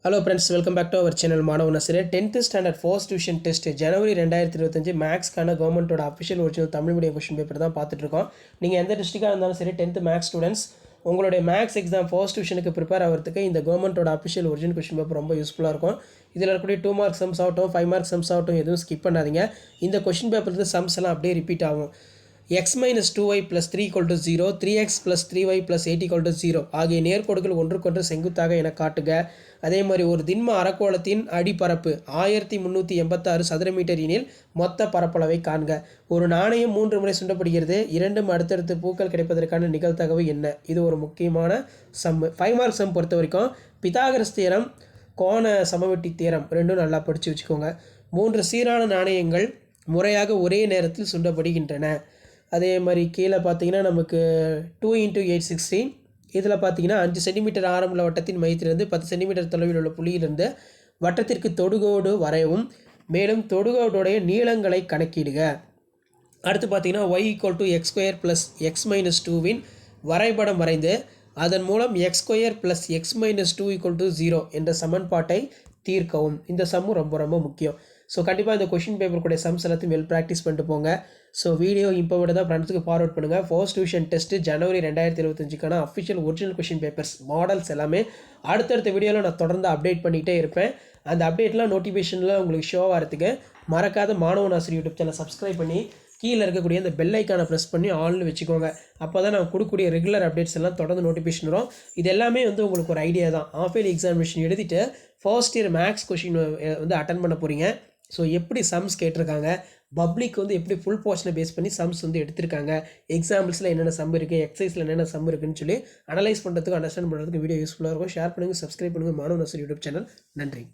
Hello friends, welcome back to our channel மாணவ நசிரே 10th standard first division test ஜனவரி 2025 மேக்ஸ்க்கான கவர்மெண்ட்டோட official original Tamil medium question paper தான் பார்த்துட்டு இருக்கோம். நீங்கள் எந்த டிஸ்ட்ரிக்டாக இருந்தாலும் சரி 10th மேக்ஸ் ஸ்டூடெண்ட்ஸ் உங்களுடைய மேக்ஸ் எக்ஸாம் ஃபர்ஸ்ட் டிவிஷனுக்கு ப்ரிப்பேர் ஆகிறதுக்கு இந்த கவர்மெண்ட்டோட அஃபிஷியல் ஒரிஜினல் கொஸ்டின் பேப்பர் ரொம்ப யூஸ்ஃபுல்லாக இருக்கும். இதில் இருக்கக்கூடிய 2 மார்க் சம்ஸ் ஆகட்டும் 5 மார்க் சம்ஸ் ஆகட்டும் எதுவும் ஸ்கிப் பண்ணாதீங்க. இந்த கொஸ்டின் பேப்பருக்கு சம்ஸ் எல்லாம் அப்படியே ரிப்பீட் ஆகும். x minus 2y plus 3 equal to 0, 3x plus 3y plus 8 equal to 0 ஆகிய நேர்கோடுகள் ஒன்றுக்கொன்று செங்குத்தாக என காட்டுக. அதே மாதிரி ஒரு திண்ம அரைக்கோளத்தின் அடிப்பரப்பு 1386 சதுர மீட்டர் எனில் மொத்த பரப்பளவை காண்க. ஒரு நாணயம் 3 முறை சுண்டப்படுகிறது. இரண்டும் அடுத்தடுத்து பூக்கள் கிடைப்பதற்கான நிகழ்தகவு என்ன? இது ஒரு முக்கியமான சம். 5 மார்க் சம் பொறுத்த வரைக்கும் பித்தாகரஸ் தியரம், கோண சமவெட்டி தியரம் ரெண்டும் நல்லா படித்து வச்சுக்கோங்க. 3 சீரான நாணயங்கள் முறையாக ஒரே நேரத்தில் சுண்டப்படுகின்றன. அதே மாதிரி கீழே பார்த்தீங்கன்னா நமக்கு 2 × 8 16. இதில் பார்த்தீங்கன்னா 5 சென்டிமீட்டர் ஆரமுள்ள வட்டத்தின் மையத்திலிருந்து 10 சென்டிமீட்டர் தொலைவில் உள்ள புள்ளியிலிருந்து வட்டத்திற்கு தொடுகோடு வரையவும். மேலும் தொடுகோடுடைய நீளங்களை கணக்கிடுக. அடுத்து பார்த்தீங்கன்னா y = x² + x - 2வின் வரைபடம் வரைந்து அதன் மூலம் x² + x - 2 = 0 என்ற சமன்பாட்டை தீர்க்கவும். இந்த சம்மு ரொம்ப ரொம்ப முக்கியம். ஸோ கண்டிப்பாக இந்த கொஷின் பேப்பர் கூட சம்ஸ் எல்லாத்தையும் வெல் ப்ராக்டிஸ் பண்ணிட்டு போங்க. ஸோ வீடியோ இப்போ விட தான் ஃப்ரெண்ட்ஸுக்கு ஃபார்வர்ட் பண்ணுங்கள். ஃபர்ஸ்ட் டிவிஷன் டெஸ்ட்டு ஜனவரி 2025க்கான official original question papers models எல்லாமே அடுத்தடுத்த வீடியோவில் நான் தொடர்ந்து அப்டேட் பண்ணிகிட்டே இருப்பேன். அந்த அப்டேட்லாம் நோட்டிஃபிகேஷனில் உங்களுக்கு ஷோ ஆகிறதுக்கு மறக்காத மாணவ நாசிரியர் யூடியூப் சேனல் சப்ஸ்கிரைப் பண்ணி கீழே இருக்கக்கூடிய அந்த பெல் ஐக்கானை ப்ரெஸ் பண்ணி ஆல்னு வச்சுக்கோங்க. அப்போ தான் நான் கொடுக்கக்கூடிய ரெகுலர் அப்டேட்ஸ் எல்லாம் தொடர்ந்து நோட்டிஃபிகேஷன் வரும். இது எல்லாமே உங்களுக்கு ஒரு ஐடியா தான். ஆஃப் இயர்லி எக்ஸாமினேஷன் எழுதிட்டு first year maths question attend பண்ண போகிறீங்க. ஸோ எப்படி சம்ஸ் கேட்டிருக்காங்க, பப்ளிக் எப்படி ஃபுல் போர்ஷனை பேஸ் பண்ணி சம்ஸ் எடுத்திருக்காங்க, எக்ஸாம்பிள்ஸில் என்னென்ன சம் இருக்குது, எக்ஸசைஸில் என்னென்ன சம் இருக்குன்னு சொல்லி அனலைஸ் பண்ணுறதுக்கு அண்டர்ஸ்டாண்ட் பண்ணுறதுக்கு வீடியோ யூஸ்ஃபுல்லாக இருக்கும். ஷேர் பண்ணுங்கள், சப்ஸ்கிரைப் பண்ணுங்கள் மாணவ நாசிரியர் யூடியூப் சேனல். நன்றி.